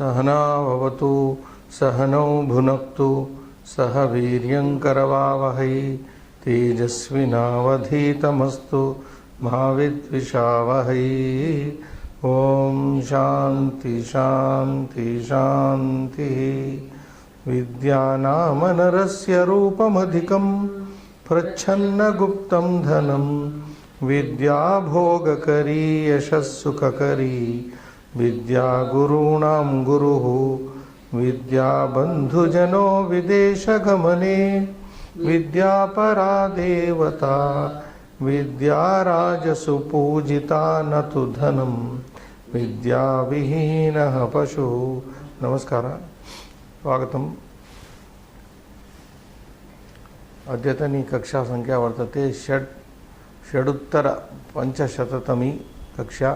सहना भवतु सहनौ भुनक्तु सह वीर्यंकरवावहै तेजस्विनावधीतमस्तु मा विद्विषावहै। ओम शांति शांति शांति। विद्यानामनरस्य रूपमधिकं प्रच्छन्न गुप्तं धनं विद्या भोगकरी यशस्सुखकरी विद्या गुरूणां गुरुः विद्या बन्धुजनो विदेशगमने विद्या परा देवता विद्या राजसु पूजिता न तु धनं विद्या विहीनः पशु। नमस्कार, स्वागतम्। अद्यतनी कक्षा संख्या वर्तते षडुत्तर पंचशततमी कक्षा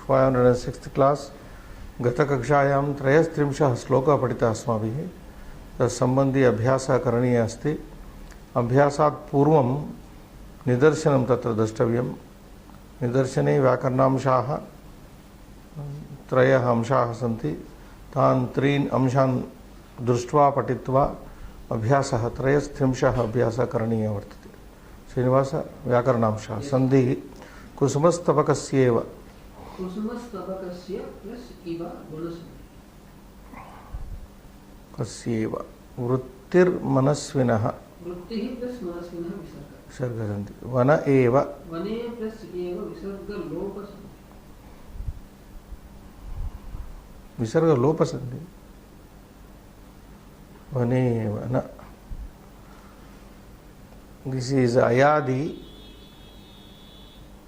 506th क्लास। गतकक्षायां 33 श्लोकः पठितः अस्माभिः। तत्सम्बन्धी अभ्यासः करणीयः अस्ति। अभ्यासात् पूर्वं निदर्शनं तत्र द्रष्टव्यं। निदर्शने व्याकरणांशाः त्रयः अंशाः सन्ति। तान् त्रीन् अंशान् दृष्ट्वा पठित्वा अभ्यासः त्रयस्त्रिंशः अभ्यासः करणीयः वर्तते। श्रीनिवास, व्याकरणांशः सन्धिः कुसुमस्तबकस्येव कस्येव वृत्तिर्मनस्विनः विसर्गः सन्ति। वन एव विसर्गलोपः सन्ति। वने वन, दिस इज अयादि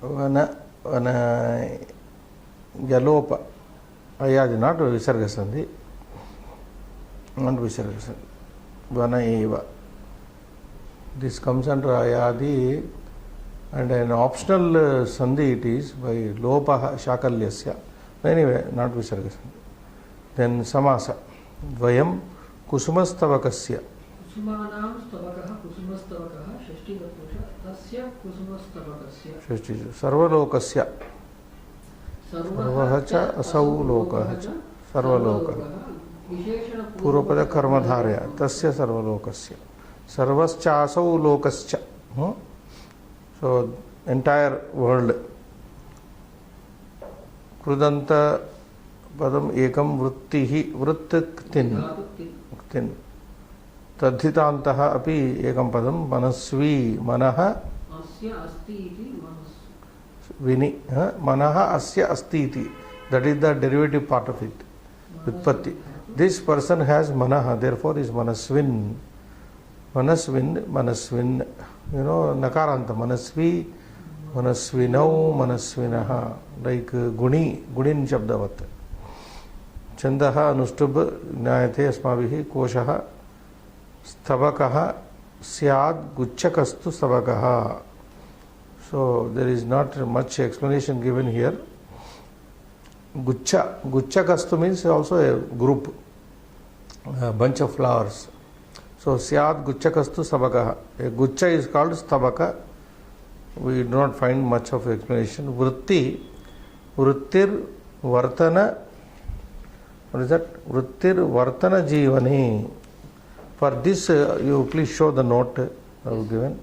वन वन यलोप अयादि नॉट विसर्ग संधि, नॉट विसर्ग संधि। वन एव, this comes under ayadi and an optional sandhi it is by lopah shakalyasya. Anyway, not visarga sandhi. Then samasa dvayam kusumastavakasya कुसुमानां स्तवकः कुसुमस्तवकः षष्ठी तत्पुरुष तस्य कुसुमस्तवकस्य षष्ठी सर्वलोकस्य सर्वः च असौ लोकः च सर्वलोकः पूर्वपद कर्मधारया तस्य सर्वलोकस्य सर्वश्चासौ लोकश्च। So entire world. कृदंत पदम एकम वृत्तिः वृत्तिक्तिन् क्तिन् तद्धितान्तः अपि एकं पदं मनस्वी मनः अस्य अस्ति इति विनि मनः अस्य अस्ति इति, that is the derivative part of it, उत्पत्ति। This person has मनः, therefore is मनस्विन्। मनस्विन् मनस्विन्, you know, नकारांत Manasvi मनस्विनौ मनस्विनः, like गुणी गुणिन् शब्दवत्। छन्दः अनुष्टुप् ज्ञायते अस्माभिः। कोशः स्तबकः स्याद् गुच्छकस्तु स्तबकः। So there is not much explanation given here. Guच्छा, guच्छakastu means also a group, a bunch of flowers. So syad guच्छakastu stabakah. A guच्छa is called stabaka. We do not find much of explanation. Vritti, vrittir vartana. What is that? Vrittir vartana jivani. For this, you please show the note I have given.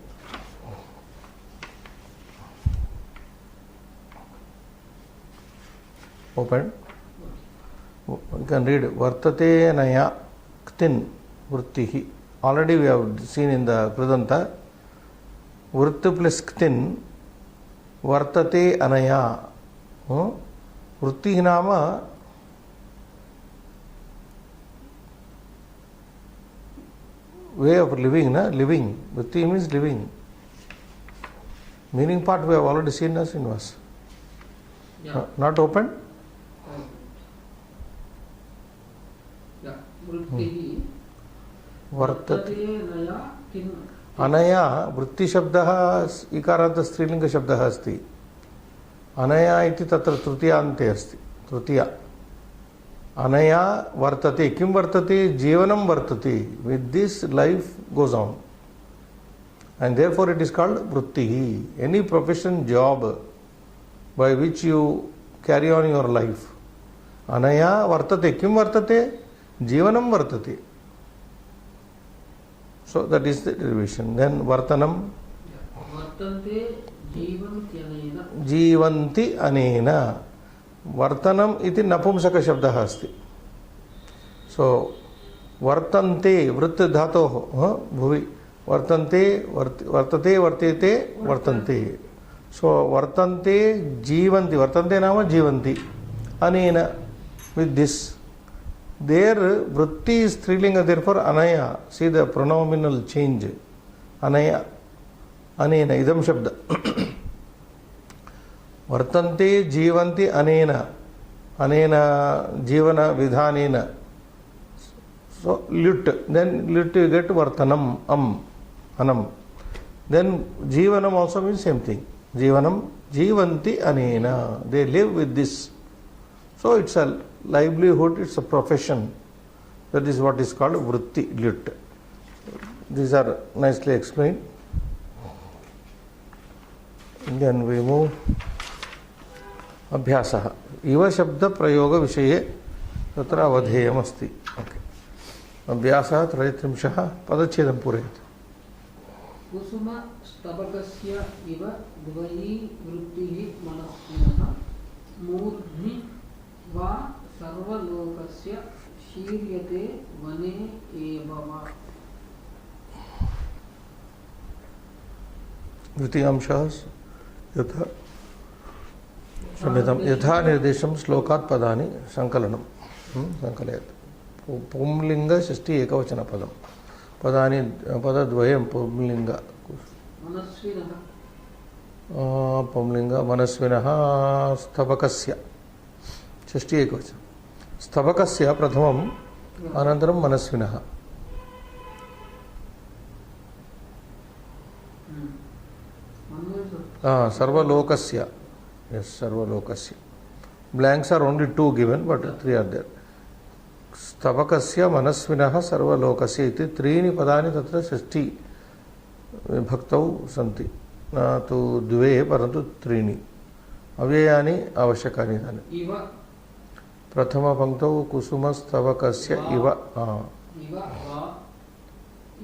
Open. You can read vartate naya ktin vrittihi. Already we have seen in the Krudanta. Vritti plus ktin vartate anaya. Vrittihi nama way of living, na? Living. Vritti means living. Meaning part we have already seen as inverse. Yeah. Not open? Yeah. वृत्तिः वर्तते नया किन् अनया वृत्ति शब्दः इकारान्त स्त्रीलिंग शब्दः अस्ति। अनया इति तत्र तृतीयान्ते अस्ति। तृतीया अनया वर्तते। किं वर्तते? जीवनं वर्तते। With this life goes on and therefore it is called vrittihi. Any profession, job by which you carry on your life, अनया वर्तते. किं वर्तते? जीवनं वर्तते. So that is the derivation. Then vartanam. Vartante जीवन्त्यनेन. जीवन्ति अनेन. वर्तनम इति नपुंसक शब्दः अस्ति. So वर्तन्ते वृत्त धातोः भुवि वर्तन्ते वर्तते वर्तेते वर्तन्ते. So वर्तन्ते जीवन्ति. वर्तन्ते नाम जीवन्ति. अनेन with this. Their vritti is strilinga, therefore anaya. See the pronominal change. Anaya. Anena. Idam shabda. Vartante jivanti anena. Anena jivana vidhanena. So lut. Then lut you get vartanam. Anam. Then jivanam also means same thing. Jivanam. Jivanti anena. They live with this. So it's a livelihood, it's a profession. That is what is called vritti, lut. These are nicely explained. And then we move. Abhyasah. Iva shabda prayoga vishaye tatra avadheyam asti. Okay. Abhyasah trayatrimshah padachedam purayat. Kusuma stabakasya iva dvayi vrittihi manasvinah मूर्ध्नि वा सर्वलोकस्य शीर्यते वने एव वा. द्वितीयांशः यथा क्षम्यतां यथा निर्देशं श्लोकात् पदानि संकलनं संकलयत्. पुंलिङ्ग षष्ठी एकवचनपदं पदानि पदद्वयं पुंलिङ्ग मनस्विनः पुंलिङ्ग मनस्विनः स्तबकस्य षष्ठी एकवचनं. स्तबकस्य प्रथमम् अनन्तरं मनस्विनः. सर्वलोकस्य. Yes, सर्वलोकस्य. Blanks are only 2 given, but 3 are there. स्तबकस्य मनस्विनः सर्वलोकस्य इति 3 पदानि तत्र षष्ठी विभक्तौ सन्ति. न तु 2 परन्तु 3 अव्ययानि आवश्यकानि तानि. इव प्रथमपङ्क्तौ कुसुमस्तबकस्य इव इव वा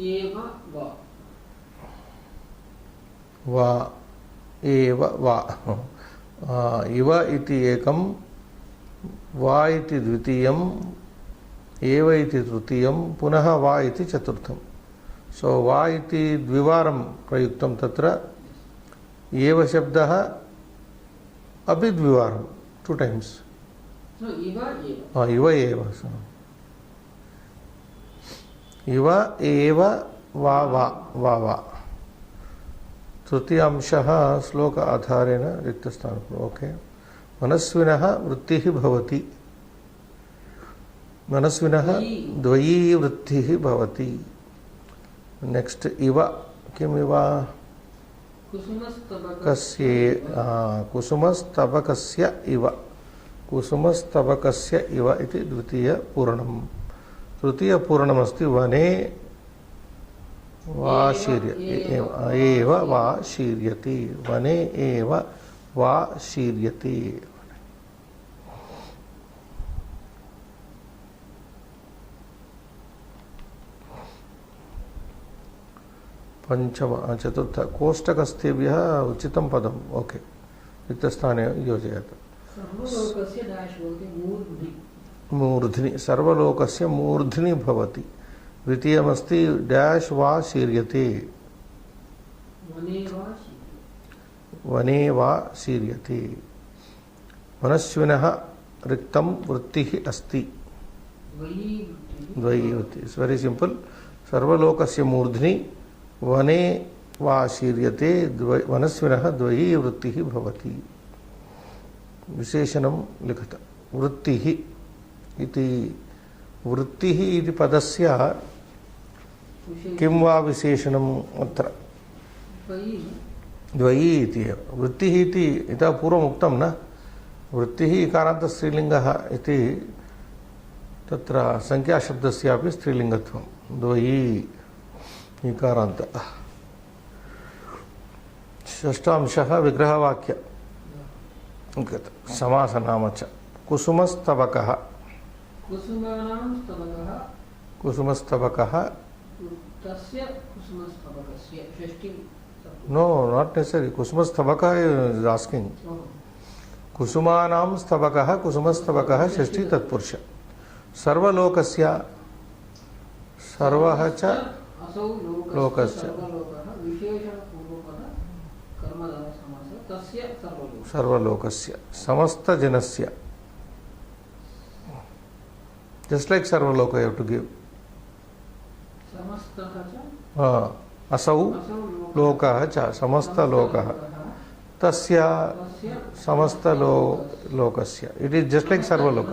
एव वा वा एव वा. इव इति एकं, वा इति द्वितीयं, एव इति तृतीयं, पुनः वा इति चतुर्थं. सो वा इति द्विवारं प्रयुक्तं. तत्र एव शब्दः अपि द्विवारं 2 times. इव एव इव एव वा वा वा वा. तृतीयांशः श्लोक आधारेण रिक्तस्थानं. ओके. मनस्विनः वृत्तिः भवति. मनस्विनः द्वयी वृत्तिः भवति. नेक्स्ट इव. किम् इव? कुसुमस्तबकस्य इव. कुसुमस्तबकस्य इव इति द्वितीयपूर्णम्. तृतीयपूर्णमस्ति वने वा एव वा शीर्यति. वने एव वा शीर्यति. पंचम चतुर्थ कोष्टकस्थेभ्यः उचितं पदम्. ओके. रिक्तस्थाने योजयतु. सर्वलोकस्य डैश बोलते मूर्ध्नि. मूर्ध्नि. सर्वलोकस्य मूर्ध्नि भवति. द्वितीयमस्ति डैश वा शीर्यते. वने वा शीर्यते. मनस्विनः रिक्तं वृत्तिः अस्ति. द्वयी वृत्ति. It's very simple. सर्वलोकस्य मूर्ध्नि वने वा शीर्यते. मनस्विनः द्वयी वृत्तिः भवति. विशेषणं लिखत. वृत्तिः इति. वृत्तिः इति पदस्य किं वा विशेषणम् अत्र? द्वयी इति एव. वृत्तिः इति इतः पूर्वम् उक्तं न. वृत्तिः इकारान्त स्त्रीलिङ्गः इति तत्र संख्याशब्दस्यापि स्त्रीलिङ्गत्वं. द्वयी इकारान्त. षष्ठांशः विग्रहवाक्य समासनाम च. कुसुमस्तबकः कुसुमानां स्तबकः कुसुमस्तबकः तस्य कुसुमस्तबकस्य षष्ठी नो नॉट नेसेसरी कुसुमस्तबकः इज आस्किंग कुसुमानां स्तबकः कुसुमस्तबकः षष्ठी तत्पुरुष सर्वलोकस्य सर्वः च असौ लोकस्य सर्वलोकः विशेषणपूर्वकः कर्मधारय समासः तस्य सर्वलोकः सर्वलोकस्य समस्तजनस्य just like सर्वलोक you have to give समस्तः च असौ लोकः च समस्तलोकः तस्य समस्तलोकस्य इट इज जस्ट लाइक सर्वलोक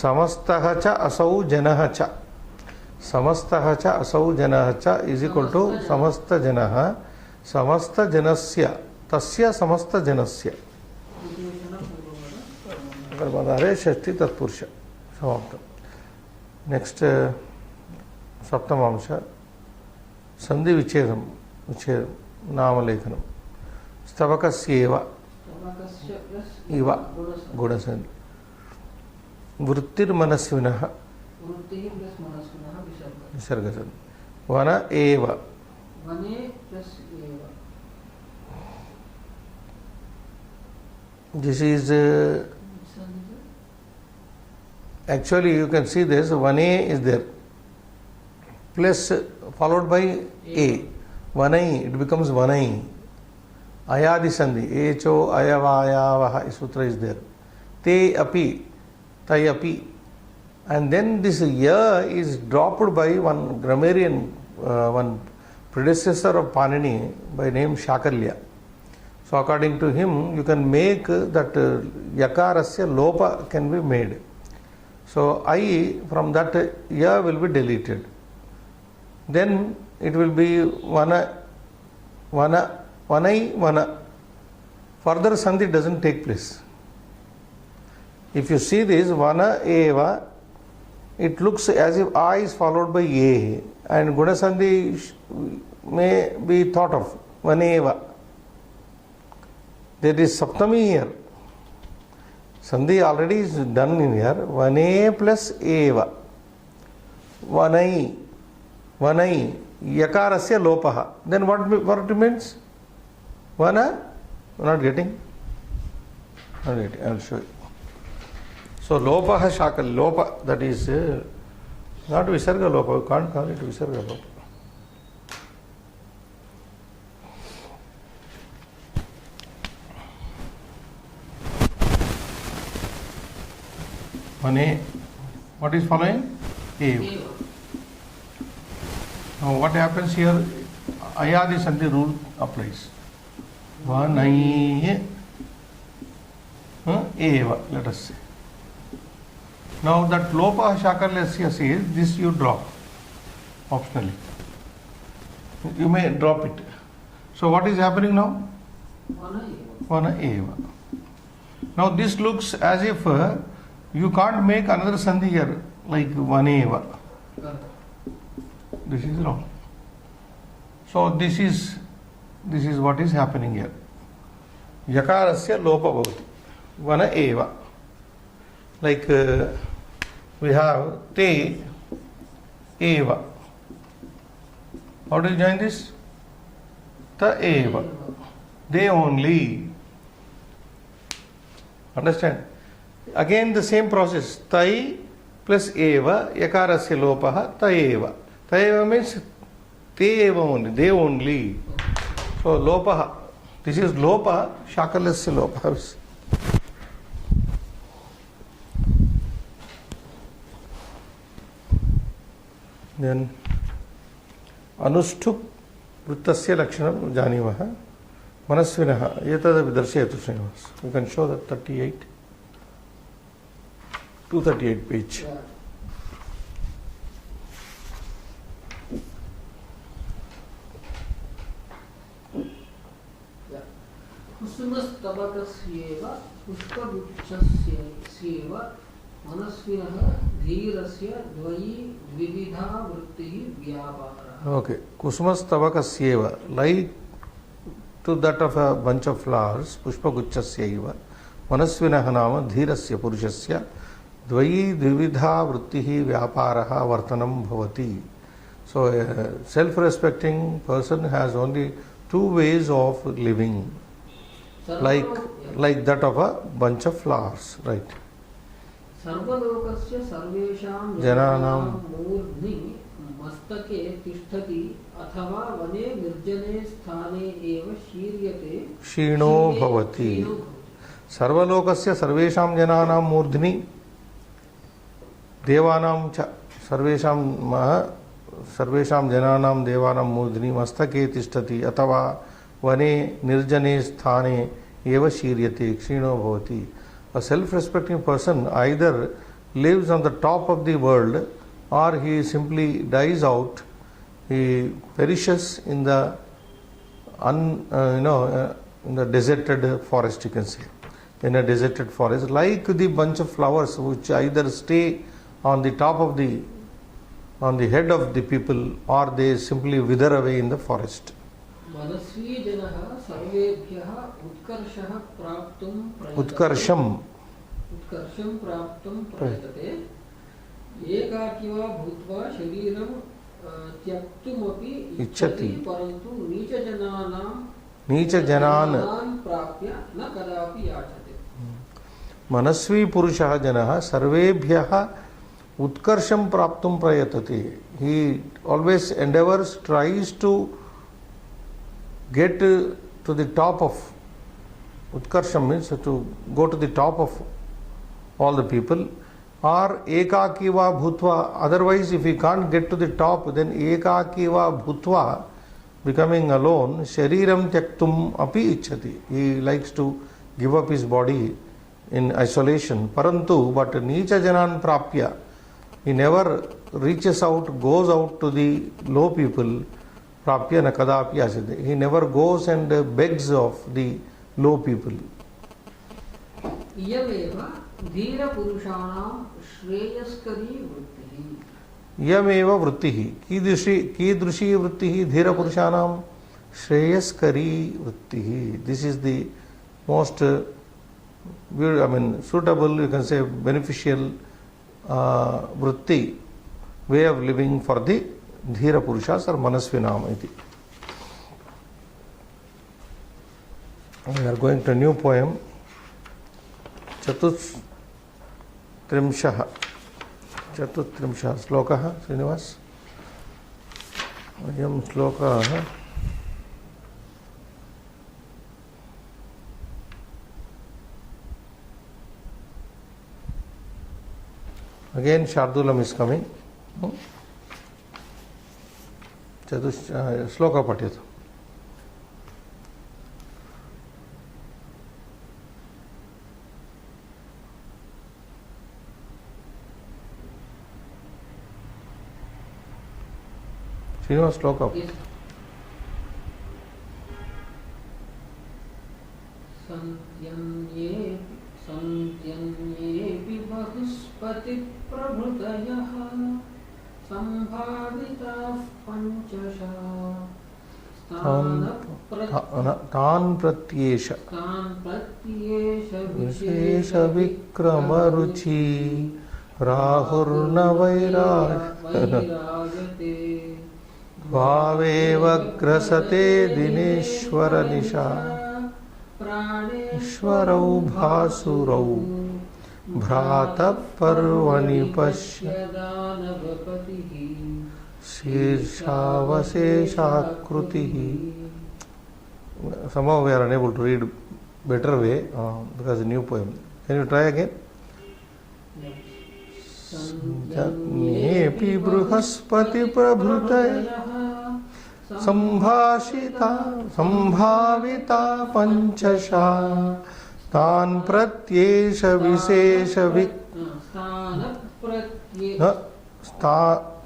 समस्तः च असौ जनः च समस्तः च असौ जनः च इज इक्वल टू समस्तजनः समस्तजनस्य तस्य समस्तजनस्य कर्मधारय षष्ठी तत्पुरुष समाप्त नेक्स्ट सप्तमांश संधि विच्छेदम नामलेखनम स्तवकस्येव इव गुणसंधि वृत्तिर्मनस्विनः वृत्तिः प्लस मनस्विनः विसर्ग विसर्गसंधि वन एव वने प्लस एव this is actually you can see this one a is there plus followed by a vanai it becomes vanai ayadi sandhi echo ayavayavah sutra is there te api tai api and then this ya is dropped by one grammarian one predecessor of Panini by name Shakalya. So according to him you can make that yakarasya lopa can be made. So I from that ya will be deleted. Then it will be vana vana vanai vana. Further sandhi doesn't take place. If you see this vana eva, it looks as if I is followed by a and guna sandhi may be thought of vaneva. There is saptami here. Sandhi already is done in here. Vane plus eva. Vanai. Vanai. Yakarasya lopaha. Then what it means? Vana? Not getting? Not getting. I will show you. So lopaha shakal. Lopa, that is not visarga lopa. You can't call it visarga lopa. Vane, what is following? Eva. Now what happens here? Ayadi sandhi rule applies. Vanai eva, let us say. Now that lopa shakalasya says this you drop optionally. You may drop it. So what is happening now? Vana eva. Now this looks as if you can't make another sandhi here like vaneva. This is wrong. So this is what is happening here. Yakarasya lopa bhavati. Vana eva. Like we have te eva. How do you join this? Ta eva. They only. Understand? Again the same process. Tai plus eva. Yakarasya lopaha. Ta eva. Ta eva means te eva only. They only. So lopaha. This is lopa. Shakalasya lopaha. Then अनुष्ठुप वृत्तस्य लक्षणं जानीमः मनस्विनः एतदपि दर्शयतु Srinivas. You can show that 38 238 page. कुसुमस्तबकस्येव पुष्पगुच्छस्यैव मनस्विनः धीरस्य द्वयी द्विविधा वृत्तिः व्यापारः. Okay, कुसुमस्तबकस्येव, like to that of a bunch of flowers, pushpaguchchasyaiva, मनस्विनः नाम धीरस्य पुरुषस्य द्वयी द्विविधा वृत्तिः व्यापारः वर्तनं भवति. So a self-respecting person has only two ways of living, like that of a bunch of flowers, right? सर्वलोकस्य सर्वेषां जनानां मूर्ध्नि मस्तके तिष्ठति अथवा वने निर्जने स्थाने एव शीर्यते क्षीणो भवति. सर्वलोकस्य सर्वेषां जनानां मूर्ध्नि देवानां च सर्वेषां जनानां देवानां मूर्ध्नि मस्तके तिष्ठति अथवा वने निर्जने स्थाने एव शीर्यते क्षीणो भवति. A self-respecting person either lives on the top of the world or he simply dies out. He perishes in the in the deserted forest, you can say, in a deserted forest, like the bunch of flowers which either stay on the top of on the head of the people or they simply wither away in the forest. मनस्वी जनः सर्वेभ्यः उत्कर्षं प्राप्तुं प्रयतते. एकाकी वा भूत्वा शरीरं त्यक्तुमपि इच्छति परन्तु नीचजनान् प्राप्य न कदापि याचते. मनस्वी पुरुषः जनः सर्वेभ्यः उत्कर्षं प्राप्तुं प्रयतते. He always endeavors, tries to get to the top of Utkarsham, means to go to the top of all the people, or ekaki va bhutva. Otherwise, if he can't get to the top, then ekaki va bhutva, becoming alone, shariram tyaktum api ichchati. He likes to give up his body in isolation. Parantu, but nicha janan prapya, he never reaches out, goes out to the low people. Prapya na kadapi aside. He never goes and begs of the low people. Iyameva dhira purushanam shreyaskarī vrittihi. Iyameva vrittihi. Kidrushi vrittihi dhira purushanam shreyaskarī vrittihi. This is the most suitable, you can say, beneficial vritti, way of living for the Dhira Purushas or Manasvinam iti. We are going to a new poem. Chatutrimshah Slokah. Srinivas. Ayam Slokah. Again Shardulam is coming. श्लोक पठ्यतु. श्रीनिवास श्लोक. सन्त्यन्येऽपि बहुस्पति प्रभृतयः संभाविताः पंचशः तान् प्रत्येष विशेष विक्रम रुचि राहुर्न वैराजते भावेव ग्रसते दिनेश्वर निशा प्राणेश्वरौ भासुरौ भ्रातः पर्वणि पश्य शीर्षावशेषाकृतिः. Somehow we are unable to read better way because the new poem. Can you try again? Sanjanyepि Brihaspati प्रभृतय संभाविता पंचशा तान् प्रत्येष विशेष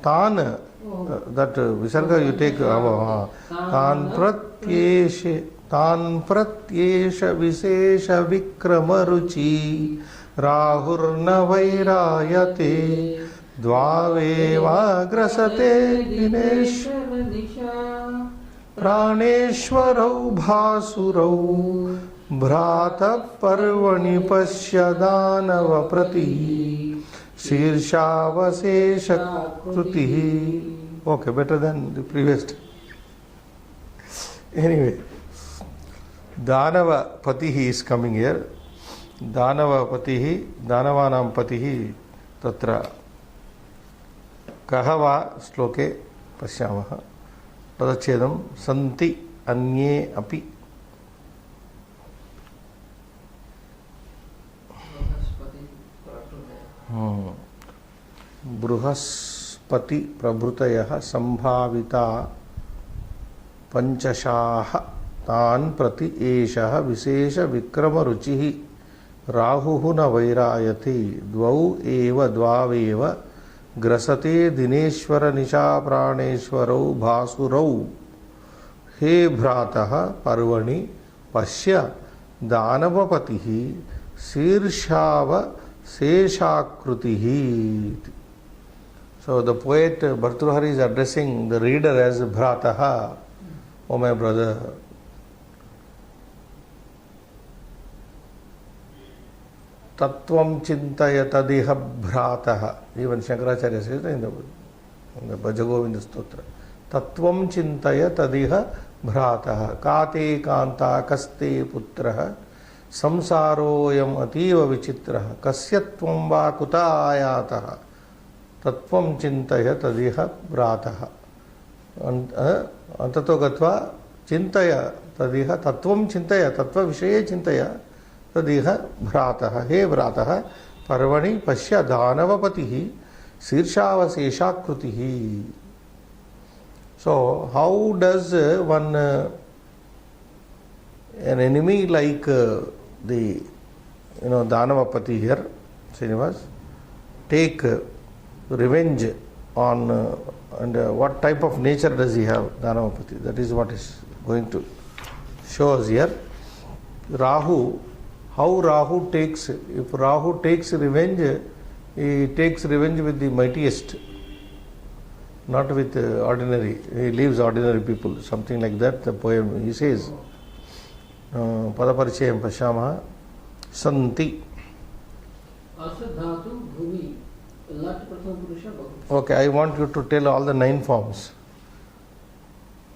तान् that visarga you take तान् प्रत्येष विशेष विक्रम रुचि राहुर्न वैरायते द्वावेवाग्रसते दिनेश्वर प्राणेश्वरौ भासुरौ भ्रात पर्वणि पश्य दानवप्रतिः शीर्षावशेषकृतिः. Okay, better than the previous. Anyway, Danava Patihi is coming here. Danava Patihi, Danavanam Patihi, Tatra Kahava Sloke Pashyamaha. Padachedam Santi Anye Api. Brihaspati प्रभृतयः संभाविता पंचशाः तान् प्रति एषः विशेष विक्रम रुचिः राहुः न वैरायति द्वौ एव द्वावेव ग्रसते दिनेश्वर निशा प्राणेश्वरौ भासुरौ हे भ्रातः पर्वणि पश्य दानवपतिः शीर्षाव Seshakrutihi. So the poet Bhartrhari is addressing the reader as Bhrataha, oh my brother. Tattvam chintaya tadiha bhrataha. Even Shankaracharya says in the Bhajagovinda Stotra. Tattvam chintaya tadiha bhrataha. Kate kanta kaste putraha. संसारोयम अतीव विचित्रः कस्यत्वं वा कुत आयातः तत्त्वं चिन्तय तदिह भ्रातः. अन्ततो गत्वा चिन्तय तदिह तत्त्वं चिन्तय तत्त्वविषये चिन्तय तदिह भ्रातः. हे भ्रातः पर्वणि पश्य दानवपतिः शीर्षावशेषाकृतिः. So how does one an enemy like the Danavapati here, Srinivas, take revenge on and what type of nature does he have, Danavapati? That is what is going to show us here. Rahu, how Rahu takes, if Rahu takes revenge, he takes revenge with the mightiest, not with ordinary, he leaves ordinary people, something like that the poem he says. Padaparichayam Pashyamaha. Santi. Asadhatu bhumi. Lat prathama purusha bhumi. Okay, I want you to tell all the 9 forms.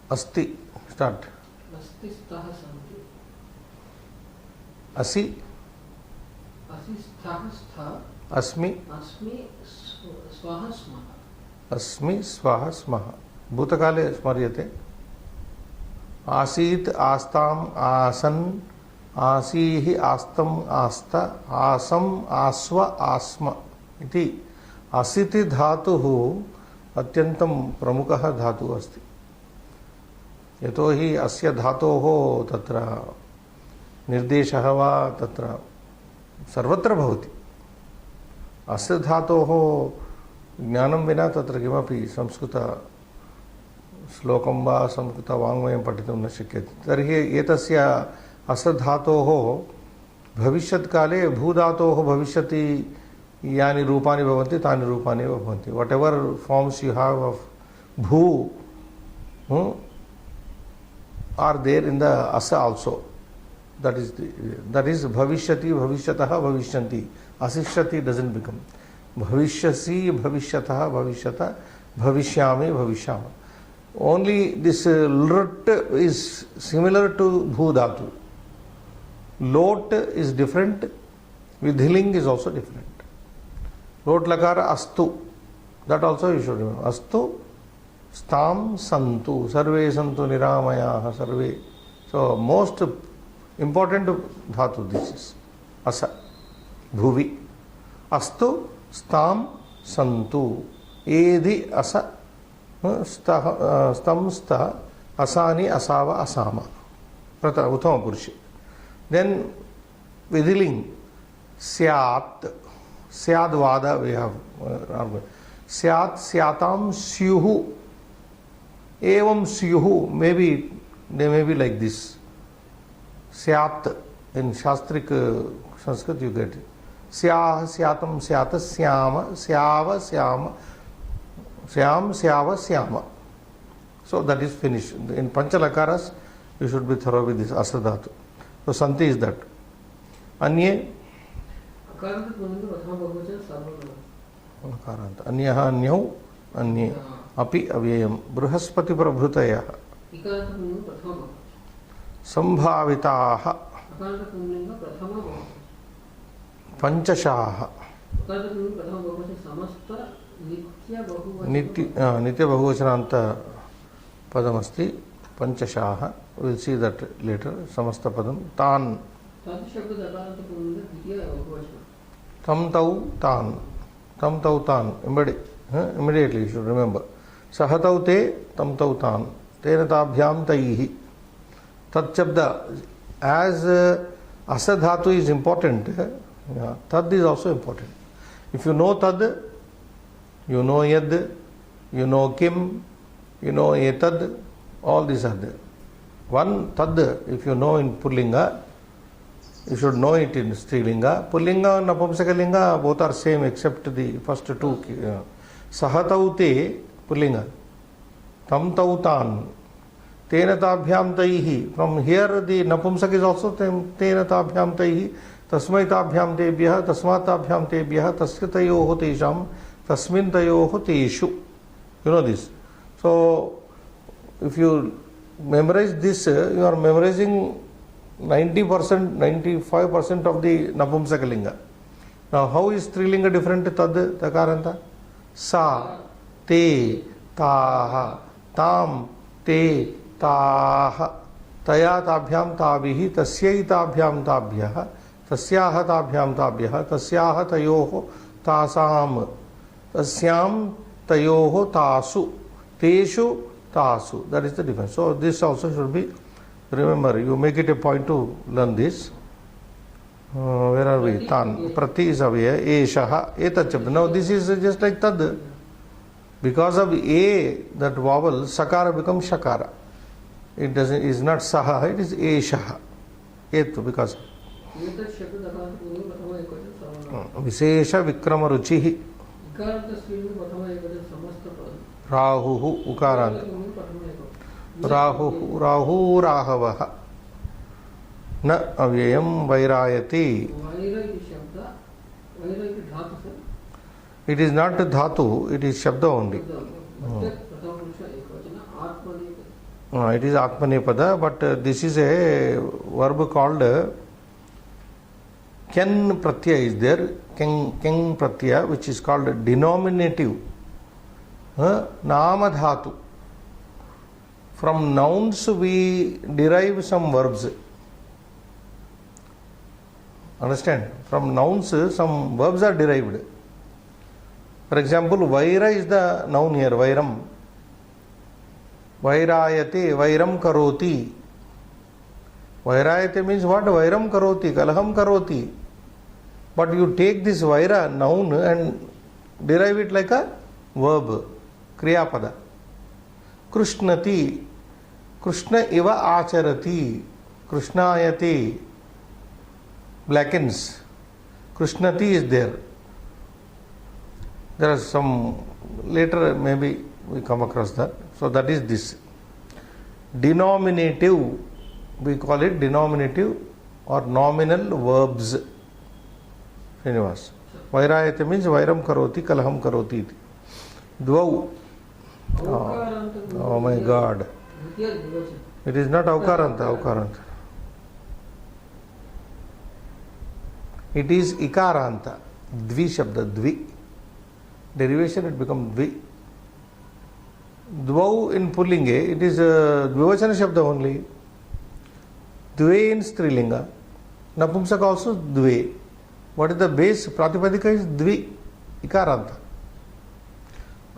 Asti. Start. Asti sthaha santi. Asi. Asi sthaha stha. Asmi. Asmi swaha smaha. Asmi swaha smaha. Bhutakale smaryate. आसीत आस्ताम आसन आसीहि आस्तम आस्ता आसम आस्व आस्म इति असिति धातुः अत्यन्तं प्रमुखः धातुः अस्ति. यतोहि अस्य धातोः तत्र निर्देशः वा तत्र सर्वत्र भवति. अस्य धातोः ज्ञानं विना तत्र किमपि संस्कृत श्लोकं वा संस्कृत वाङ्मयं पठितुं न शक्यते. तर्हि एतस्य अस्य धातोः भविष्यत्काले भूधातोः भविष्यति यानि रूपाणि भवन्ति तानि रूपाणि एव भवन्ति. Whatever forms you have of भू आर देयर इन द अस आल्सो. that is भविष्यति भविष्यतः भविष्यन्ति. अशिष्यति doesn't become भविष्यसि भविष्यतः भविष्यत भविष्यामि भविष्यामः. Only this lut is similar to bhu dhatu. Lot is different. Vidhiling is also different. Lot lakara astu. That also you should remember. Astu, stam, santu. Sarve santu niramayaha sarve. So most important dhatu this is. Asa. Bhuvi. Astu, stam, santu. Edhi asa. Stam sta asani asava asama. Uttama Purushi. Then Vidhiling Syat. Syad Vada we have. Syat Syatam Syuhu. Evam Syuhu. Maybe they may be like this. Syat. In Shastrik Sanskrit you get it. Syah Syatam Syata Syama Syava Syama Syam, Syava, Syama. So that is finished. In Panchalakaras, you should be thorough with this Asadhatu. So Santi is that. Anye अकारांत पुल्लिंग प्रथम बहुवचन सर्वनाम अकारांत अन्यः अन्यौ अन्ये अपि अव्ययम् Brihaspati प्रभृतयः इकारांत pulling प्रथम बहुवचन संभाविताः अकारांत पुल्लिंग प्रथम बहुवचन पंचशाः अकारांत पुल्लिंग प्रथम बहुवचन समस्त नित्य बहुवचन नित्य बहुवचनान्त पदमस्ति पंचशाः विल सी दैट लेटर समस्त पदम तान् तद शब्द अकारांत पुल्लिंग द्वितीय बहुवचन तम तौ तान् immediately you should remember सह तौ ते तम तौ तान् तेन ताभ्यां तैः तत् शब्द as asa dhatu is important, tad is also important. If you know tad, you know yad, you know kim, you know etad, all these are there. One tad, if you know in Pullinga, you should know it in Strilinga. Pullinga and Napumsakalinga both are same except the first two. Sahataute Pullinga, tam tautan, tena tabhyam taihi. From here the Napumsak is also tena tabhyam taihi. Tasmai tabhyam tebhyah, tasmat tabhyam tebhyah, tasya tayoho tesham, tasmin tayoho teshu. You know this. So if you memorize this, you are memorizing 90%, 95% of the Napumsakalinga. Now how is Strilinga different? Tad, takaranta. Sa, te, taha, tam, te, taha, taya tabhyam tabihi, tasyai tabhyam tabhyah, tasyaha tabhyam tabhyah, tasyaha tayoho tasam, tasyam tayoho tasu, teshu tasu. That is the difference. So this also should be, remember, you make it a point to learn this. Where are we? Tan. Prati is avaya. Eshaha. Etat shabda. Now this is just like tad. Because of a, that vowel, sakara becomes shakara. It doesn't. Is not saha. It is eshaha. Etu because. Vishesha vikrama ruchihi. Rahu ukaranta. Rahu राहवः न अव्ययम् वैरायति. It is not dhatu, it is shabda only. It is atmanepada, but this is a verb called ken pratyaya is there. Ken pratyaya, which is called denominative. Nama dhatu. From nouns we derive some verbs. Understand? From nouns some verbs are derived. For example, vaira is the noun here, vairam. Vairayate, vairam karoti. Vairayate means what? Vairam karoti, kalaham karoti. But you take this vaira noun and derive it like a verb, kriyapada. Krishnati, Krishna eva acharati, Krishnayati, blackens. Krishnati is there. There are some, later maybe we come across that. So that is this. Denominative, we call it denominative or nominal verbs. Srinivas. Vairayate means vairam karoti, kalaham karoti. Dvau. Oh my God. It is not aukaranta. It is ikaranta. Dvi shabda, dvi. Derivation it becomes dvi. Dvau in Pullinge, it is a dvivachana shabda only. Dve in Strilinga. Napumsaka also dve. What is the base? Pratipadika is dvi. Ikaranta.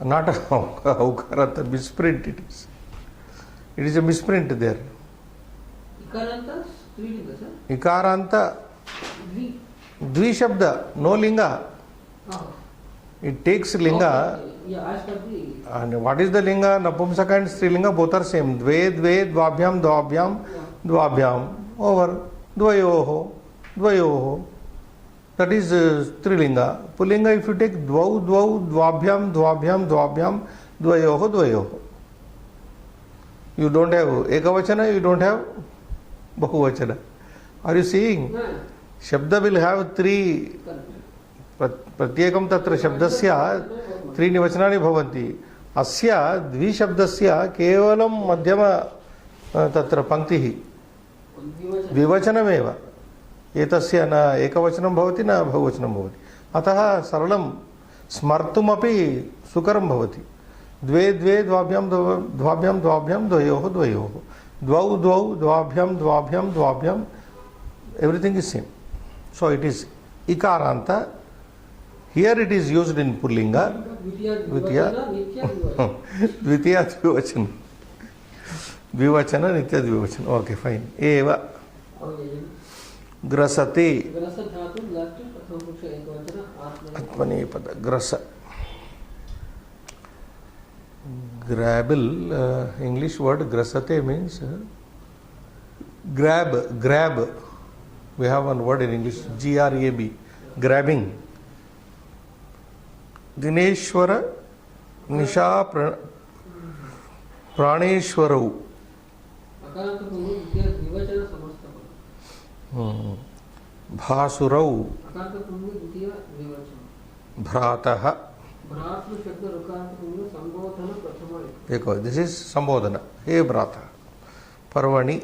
Not aukaranta, misprint it is. It is a misprint there. Ikaranta, Strilinga, sir? Ikaranta, dvi shabda, no linga. It takes linga. Yeah, as per the. And what is the linga? Napumsaka and Strilinga both are same. Dve, dve, dvabhyam, dvabhyam, dvabhyam. Over. Dvayoho, dvayoho. That is Strilinga. Pullinga, if you take dvau, dvau, dvabhyam, dvabhyam, dvabhyam, dvayoho, dvayoho. You don't have ekavachana, you don't have bahuvachana. Are you seeing? Shabda will have three. प्रत्येकं तत्र शब्दस्य त्रीणि वचनानि भवन्ति. अस्य द्विशब्दस्य केवलं मध्यम तत्र पङ्क्तिः द्विवचनमेव. एतस्य न एकवचनं भवति न बहुवचनं भवति. अतः सरलं स्मर्तुमपि सुकरं भवति. द्वे द्वे द्वाभ्यां द्वाभ्यां द्वाभ्यां द्वयोः द्वयोः द्वौ द्वौ द्वाभ्यां द्वाभ्यां द्वाभ्यां everything is same. So it is इकारांत. Here it is used in Pullinga. Dvitiya Dvivachana. Dvivachana Nitya Dvivachana. Okay, fine. Eva. Grasati. Atmani pada. Grasa. Grabble. English word grasate means grab. We have one word in English, Grab. Grabbing. दिनेश्वर निशा प्राणेश्वरौ. भासुरौ. भ्रातः. देखो this is संबोधन. हे भ्राता. पर्वणि.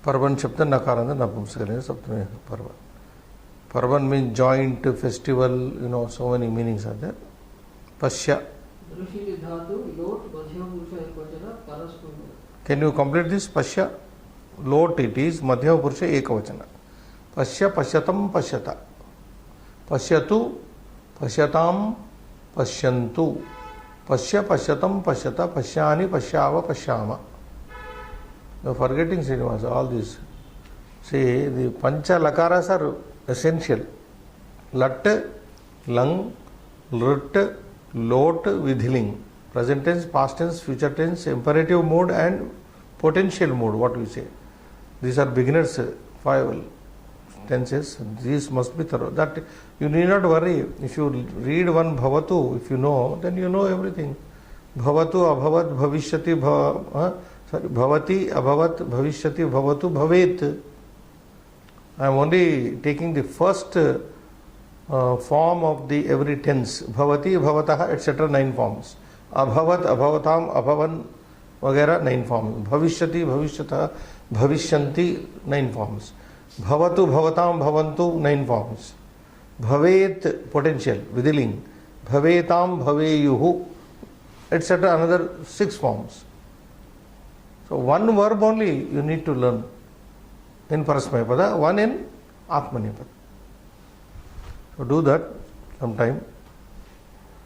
पर्वन शब्द नकारांत नपुंसकलिंग सप्तमी पर्व. Parvan means joint festival, you know, so many meanings are there. Pasya. Can you complete this? Pasya. Lot it is, Madhyama Purusha Ekavachana. Pasya, Pasyatam, Pasyata. Pasyatu, Pasyatam, Pasyantu. Pasya, Pasyatam, Pasyata, Pasyani, Pasyava, Pasyama. You are forgetting, Srinivasa, all this. See, the Pancha Lakaras are essential. Lat, Lang, Lut, Lot, Vidhiling. Present tense, past tense, future tense, imperative mode and potential mode, what we say. These are beginners 5 tenses. These must be thorough. That you need not worry. If you read one Bhavatu, if you know, then you know everything. Bhavatu, Abhavat, Bhavishyati, Bhavati, Abhavat, Bhavishyati, Bhavatu, Bhavet. I am only taking the first form of the every tense. Bhavati, Bhavatah, etc. 9 forms. Abhavat, Abhavatam, Abhavan, वगैरह 9 forms. Bhavishyati, Bhavishyatah, Bhavishyanti 9 forms. Bhavatu, Bhavatam, Bhavantu 9 forms. Bhavet, potential, Vidhiling. Bhavetam, Bhaveyuhu, etc. another 6 forms. So one verb only you need to learn in Parasmayapada, one in Atmanepada. So do that sometime.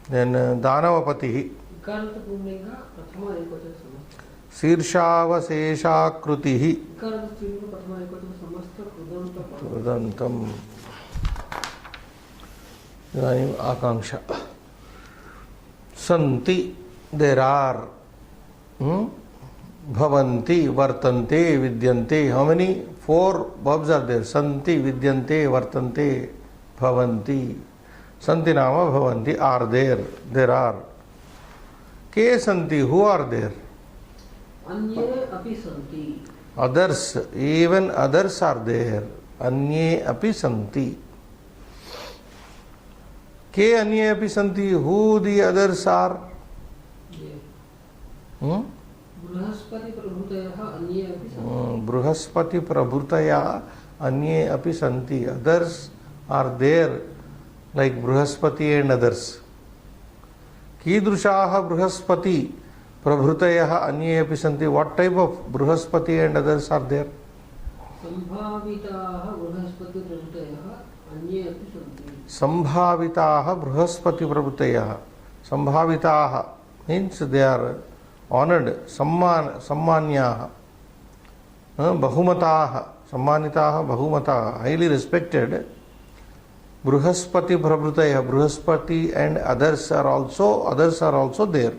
Then Danavapatihi. Sirshavasesakrutihi. Kudantam. Idanim Akanksha. Santi, there are. Bhavanti, Vartante, Vidyante. How many? 4 verbs are there. Santi, Vidyante, Vartante, Bhavanti. Santi Nama, Bhavanti are there. There are. Ke Santi, who are there? Anye api santi. Others, even others are there. Anye api santi. Ke anye api santi, who the others are? Bruhaspati Prabhutaya Anye api santi. Bruhaspati Prabhutaya Anye api santi. Others are there, like Bruhaspati and others. Kidrushaha Bruhaspati Prabhutaya Anye api santi. What type of Bruhaspati and others are there? Sambhavitaha Bruhaspati Prabhutaya Anye api santi. Sambhavitaha Bruhaspati Prabhutaya. Sambhavitaha means they are honored. Sammanyaha. Bahumataha. Sammanitaha Bahumataha. Highly respected. Bruhaspati Prabhutaya. Bruhaspati and others are also there.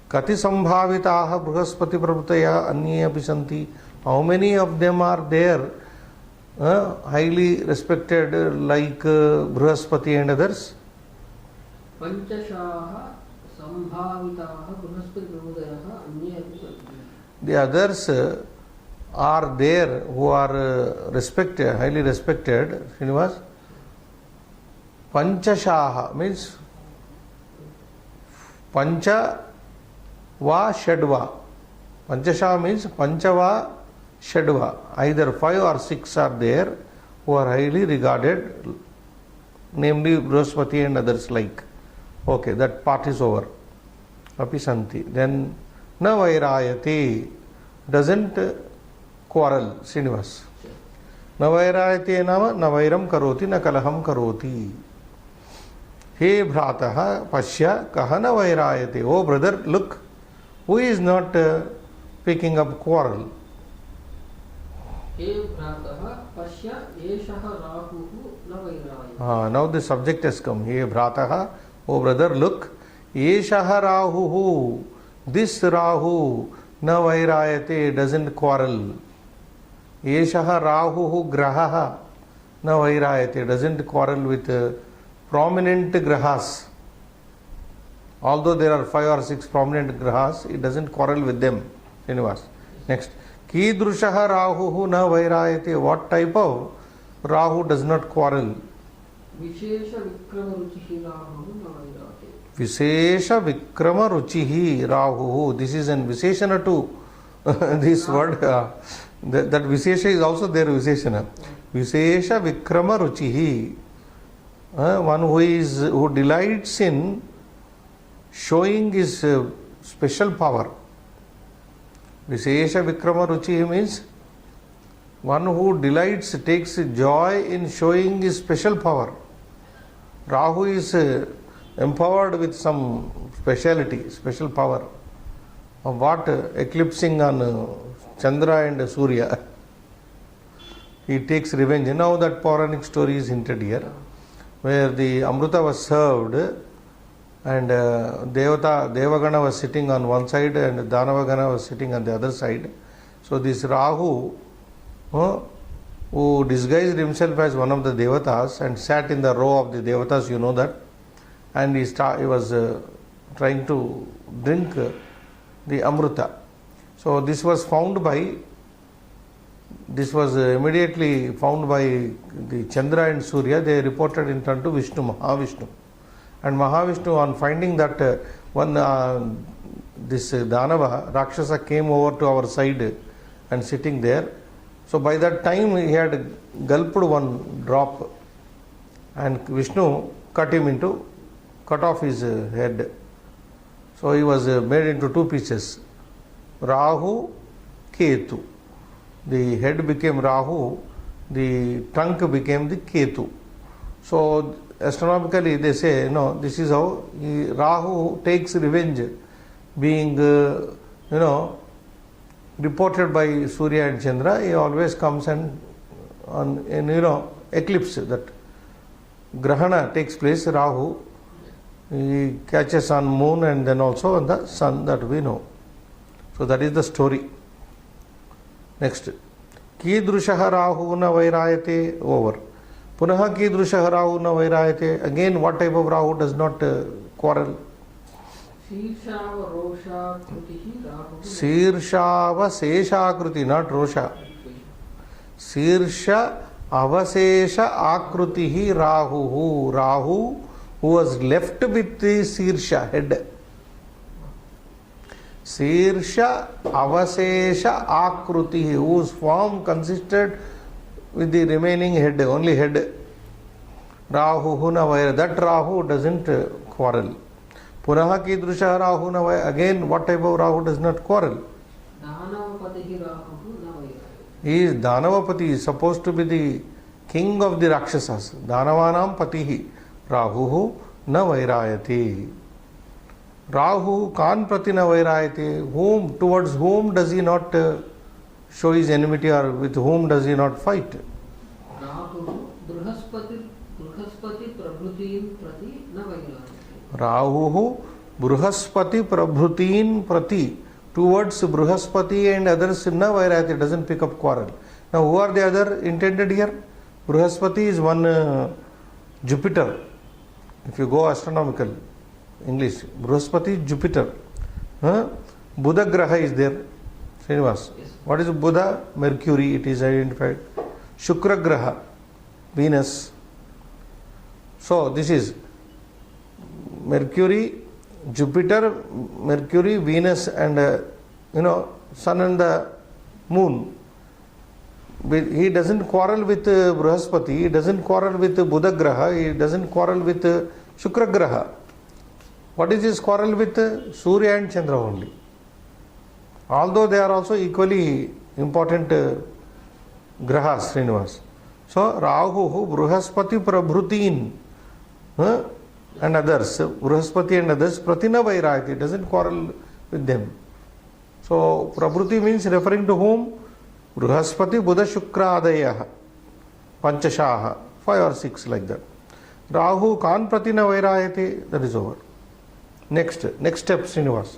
Kati Sambhavitaha Bruhaspati Prabhutaya Anye api santi. How many of them are there? Highly respected like Bruhaspati and others? Panchashaha Sambhavitaha Bruhaspati Prabhutaya Anye api santi. The others are there who are respected, highly respected, Srinivas. Panchashaha means Pancha va Shadva. Panchashaha means Panchava Shadva. Either 5 or 6 are there who are highly regarded, namely Brihaspati and others like. Okay, that part is over. Api Santi. Then Na Vairayate, doesn't quarrel, Srinivas. Na Vairayate nama na Vairam karoti na Kalaham karoti. He Bhrataha Pashya Kahana Vairayate. Oh brother, look, who is not picking up quarrel? हे भ्रातः पश्य एषः राहुः न वैरायते. Now the subject has come. He Bhrataha, oh brother, look, Eshaha Rahuhu, this Rahu, na Vairayate, doesn't quarrel. Eshaha Rahuhu Grahaha, na Vairayate, doesn't quarrel with prominent grahas. Although there are 5 or 6 prominent grahas, it doesn't quarrel with them. Srinivas. Next. Kidrushaha Rahuhu na Vairayate, what type of Rahu does not quarrel? विशेष विक्रम रुचिः राहुः न वैरायते. Vishesha Vikrama Ruchihi Rahu. This is an Visheshana to this word. That Vishesha is also there, Visheshana. Vishesha Vikrama Ruchihi. One who delights in showing his special power. Vishesha Vikrama Ruchihi means one who delights, takes joy in showing his special power. Rahu is empowered with some speciality, special power. Of what? Eclipsing on Chandra and Surya. He takes revenge. Now that Puranic story is hinted here, where the Amrita was served and Devagana was sitting on one side and Danavagana was sitting on the other side. So this Rahu, who disguised himself as one of the Devatas and sat in the row of the Devatas, you know that, and he was trying to drink the Amrita. So this was immediately found by the Chandra and Surya. They reported in turn to Vishnu, Mahavishnu. And Mahavishnu, on finding that this Danava, Rakshasa, came over to our side and sitting there. So by that time he had gulped one drop and Vishnu cut off his head. So he was made into 2 pieces. Rahu, Ketu. The head became Rahu, the trunk became the Ketu. So astronomically they say, no, this is how Rahu takes revenge, being, reported by Surya and Chandra. He always comes and eclipse, that Grahana takes place, Rahu. He catches on moon and then also on the sun, that we know. So that is the story. Next. Kidrushaha Rahu na Vairayate, over. Punaha Kidrushaha Rahu na Vairayate. Again, what type of Rahu does not quarrel? Sirshava Rosha Krutihi Rahuः. Sirshava Sesha Akruti, not Rosha. Sirsha Avasesha Akrutihi Rahuhu. Rahu, who was left with the Sirsha, head. Sirsha Avasesha Akrutihi, whose form consisted with the remaining head, only head. Rahuhu na Vairayate. That Rahu doesn't quarrel. Punaha Kidrusha Rahu na Vairayate. Again, what type of Rahu does not quarrel? Danavapatihi Rahuः न वैरायते. He is Danavapati, is supposed to be the king of the Rakshasas. Danavanam Patihi. Rahuhu na Vairayate. Rahu kan prati na Vairayate. Whom, towards whom does he not show his enmity, or with whom does he not fight? Rahuः Brihaspati Prabhutin Prati न वैरायते. Rahuhu Brihaspati Prabhutin Prati. Towards Brihaspati and others, na Vairayate, doesn't pick up quarrel. Now who are the other intended here? Brihaspati is one Jupiter. If you go astronomical English, Brihaspati is Jupiter. Buddha Graha is there. Srinivas. Yes. What is Buddha? Mercury, it is identified. Shukra Graha, Venus. So this is Mercury, Jupiter, Mercury, Venus, and Sun and the Moon. He doesn't quarrel with Brihaspati, he doesn't quarrel with Buddha Graha, he doesn't quarrel with Shukra Graha. What is his quarrel with Surya and Chandra only? Although they are also equally important grahas, Srinivas. So Rahu, Brihaspati, Prabhutin, and others, Brihaspati and others, Pratina Vairayati, doesn't quarrel with them. So Prabhuti means referring to whom? Brihaspati, Buddha, Shukra, Adayah, Panchashaha, 5 or 6 like that. Rahu, Kan Pratina Vairayati, that is over. Next step, Srinivas.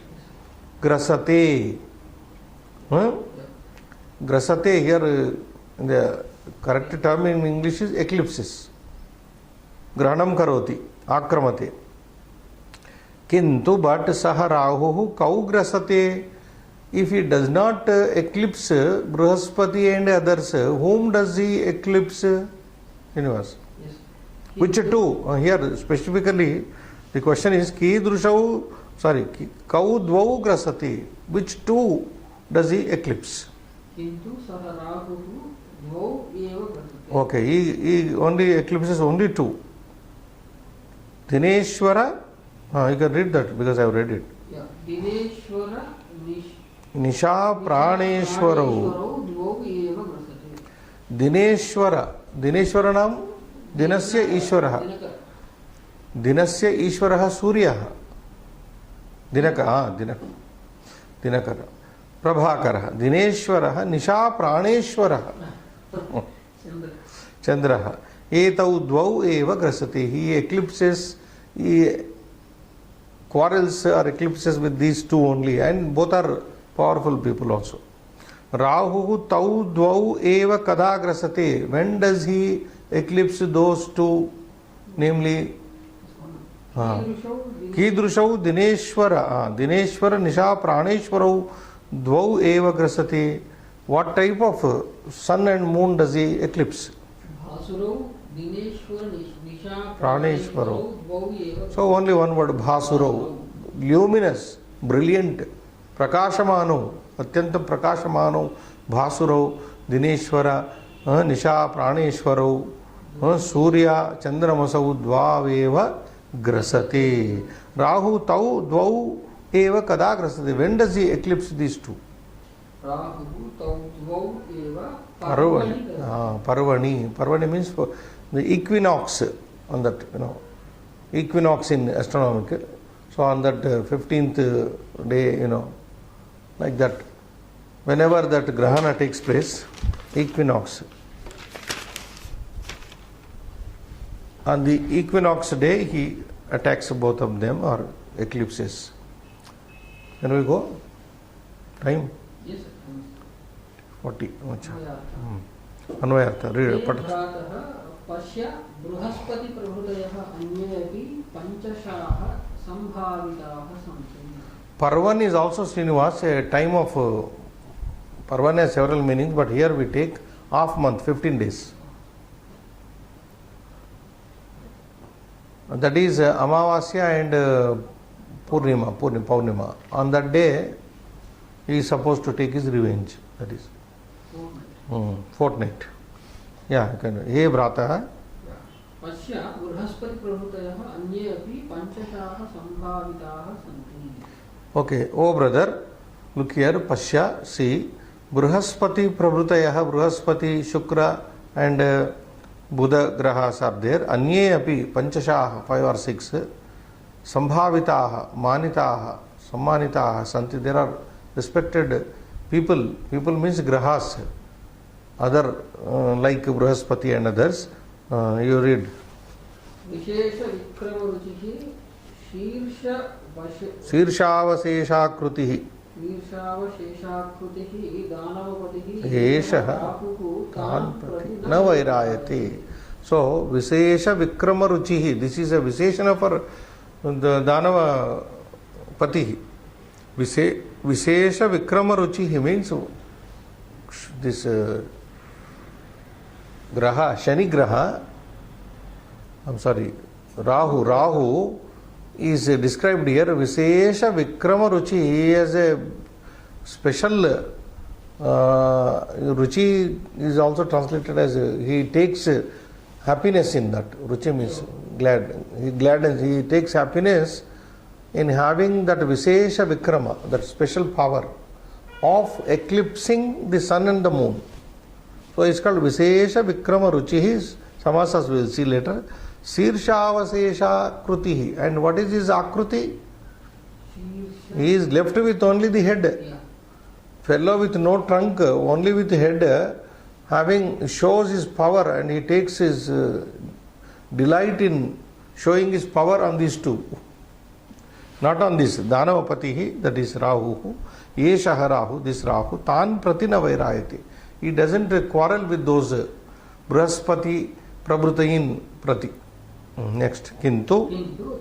Grasate. Grasate here, the correct term in English is eclipses. Grahanam karoti, akramate. Kintu but saha rahu kau grasate. If he does not eclipse Brihaspati and others, whom does he eclipse? Srinivas. Yes. Which two? Here specifically the question is kau dvau grasati. Which two does he eclipse? Kintu saha rahu dvau eva grasate. Okay, he only eclipses only two. Dineshwara, you can read that because I have read it. Yeah. Dineshwara Nisha Praneshwarau. dvau eva grasate. Dineshwara naam Dinasya Ishwaraha. Dinasya Ishwaraha Suryaha. Dinakara. Prabhakaraha. Dineshwaraha Nisha Praneshwaraha. Chandraha. Etau dvau eva grasati. He eclipses, he quarrels or eclipses with these two only, and both are powerful people also. Rahu tau dvau eva kada grasate. When does he eclipse those two? Namely, Kidrushau Dineshwara. Dineshwara Nisha Praneshwarau dvau eva grasate. What type of sun and moon does he eclipse? Bhasurau Dineshwara Nisha Praneshwarau. dvau eva. So only one word, Bhasurau. Luminous, brilliant, Prakashamano, Atyantam Prakashamano, Bhasurau, Dineshwara, Nisha Praneshwarau, Surya, Chandramasau, Dvaveva grasate. Rahu tau dvau eva kada grasate. When does he eclipse these two? Rahu tau dvau eva Parvani. Parvani means for the equinox on that, equinox in astronomical. So on that 15th day, like that, whenever that grahana takes place, equinox. On the equinox day, he attacks both of them or eclipses. Can we go? Time? Yes, sir. 40. Anvayartha. Read it. Pasya Brihaspati Prabhudayah Anyepi Panchashaha Sambhavitaha Samsuni. Parvan is also, Srinivas, a time of Parvan has several meanings, but here we take half month, 15 days. That is Amavasya and Purnima. On that day, he is supposed to take his revenge. That is fortnight. Yeah, you can. He Brata. Pasya Brihaspati Prabhudayah Anyepi Panchashaha Sambhavitaha Santi. Okay, oh brother, look here, Pasya, see, Brihaspati Prabhutayah, Brihaspati, Shukra and Buddha grahas are there. Anye api Panchashaha, 5 or 6, Sambhavitaha, Manitaha, Sammanitaha, Santi. There are respected people. People means grahas. Other like Brihaspati and others. You read. Vishesha Vikramaruchihi Sirshavaseshakrutihi Sheshakrutihi Danavapatihi Eshaha Tanprati Navairayati. So Vishesha Vikramaruchihi. This is a Visheshana for the Danava Patihi. Vishesha Vikrama Ruchi, he means this Graha, Shani Graha, I'm sorry, Rahu is described here. Vishesha Vikrama Ruchi, he has a special Ruchi is also translated as he takes happiness in that. Ruchi means glad. He gladdens, he takes happiness in having that Vishesha Vikrama, that special power of eclipsing the sun and the moon. So it's called Vishesha Vikrama Ruchi. Samasas we will see later. Sirshavasesha Krutihi. And what is his Akruti? He is left with only the head. Fellow with no trunk, only with head, having shows his power, and he takes his delight in showing his power on these two. Not on this. Danavapatihi, that is Rahu. Yeshaha Rahu, this Rahu. Tan Pratina Vairayati. He doesn't quarrel with those Brahaspati Prabhutayin Prati. Next. Kintu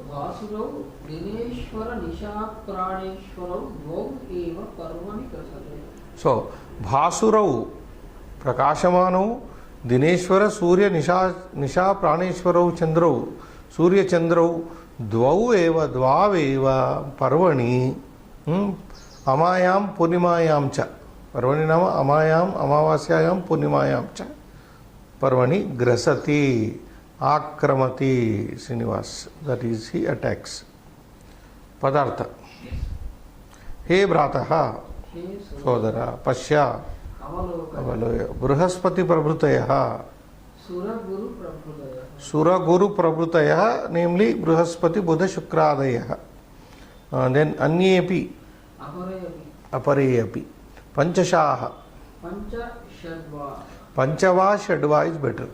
Vasurau Dineshwara Nisha Praneshwarau Dvau Eva Parvani Kasate. So, Bhasurau Prakashamano Dineshwara Surya Nisha Praneshwarau Chandrau Surya Chandrau Dvau Eva Dvav Eva Parvani Amayam Punimayam Cha. Parvani Nama Amayam Amavasyayam Punimayam Cha. Parvani Grasati Akramati Srinivas. That is, he attacks. Padartha. He Brataha Sodara Pashya Avaloya Bruhaspati Prabhutayaha Sura Guru Prabhutayaha, namely Bruhaspati Buddha Shukradayaha. Then Anyepi Apareyapi Panchashaha Panchava Shadva is better.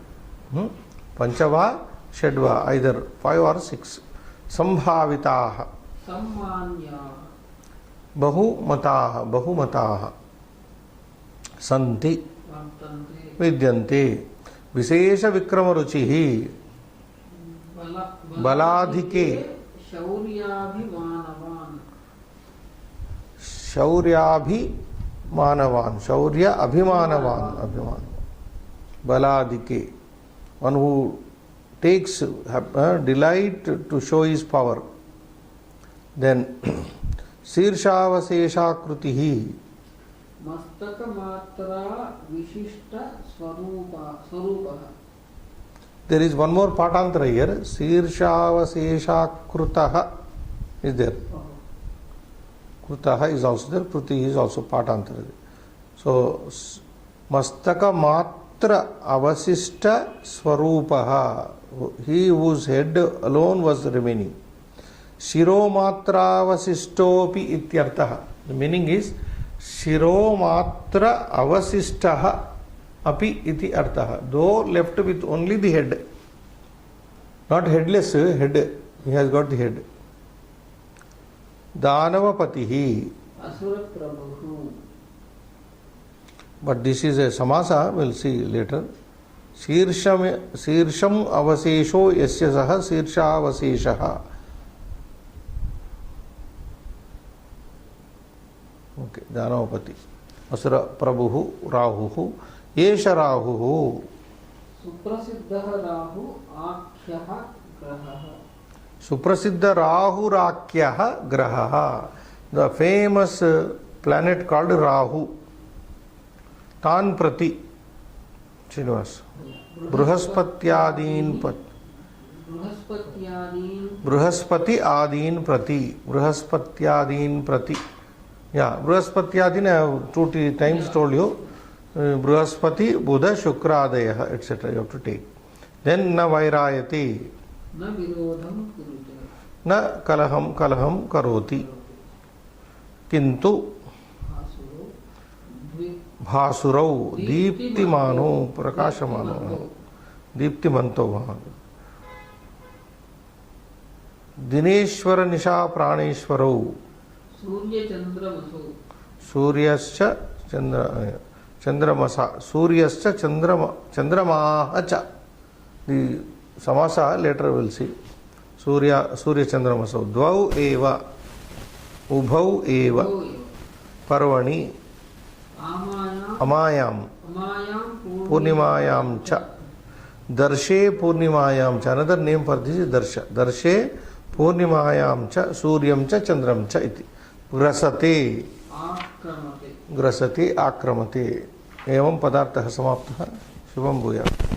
Panchava Shadva, either 5 or 6. Sambhavitaha Bahumataha Santi Vidyante Vishesha Vikrama Ruchihi Baladhike Shaurya Abhimanavan Baladhike, one who takes delight to show his power. Then Sirshavasesha Krutihi Mastaka Matra Vishishta Swarupa. There is one more Patantra here. Sirshavasesha Krutaha is there. Krutaha is also there. Kruti is also Patantra. So Mastaka Matra Avasishta Swarupaha, he whose head alone was remaining. Shiro Matra Avasistopi Ityartaha. The meaning is Shiro Matra Avasistaha Api Iti Artaha. Though left with only the head, not headless head, he has got the head. Danavapatihi. Asura Prabhu. But this is a samasa, we'll see later. Shirsham avasesho yasya saha sirsha avaseshaha. Okay, Danavapati. Asura Prabhu Rahu. Yesha Rahu. Suprasiddha Rahu Akhyaha Grahaha. Suprasiddha Rahu Rakyaha Grahaha. The famous planet called Rahu. Tan Prati. Srinivas. Bruhaspati Adin Prati. Yeah, Bruhaspati Adin I have 2 times told you. Bruhaspati, Buddha, Shukradaya, etc. You have to take. Then Na Vairayati. Na Kalaham Karoti. Kintu Bhasurau Deeptimano Prakashamano Deeptimanto Dineshwara Nisha Praneshwarau Suryascha Chandramasa Suryascha Chandramahacha. The samasa later we'll see. Surya Chandramasa Dvau Eva उभौ एव उभौ एव पर्वणि अमायां पूर्णिमायां च दर्शे पूर्णिमायां च another name for this is दर्श दर्शे पूर्णिमायां च सूर्यं च चंद्रं च इति ग्रसते आक्रमते ग्रसते आक्रमते एवं पदार्थः समाप्तः शुभं भूयात्।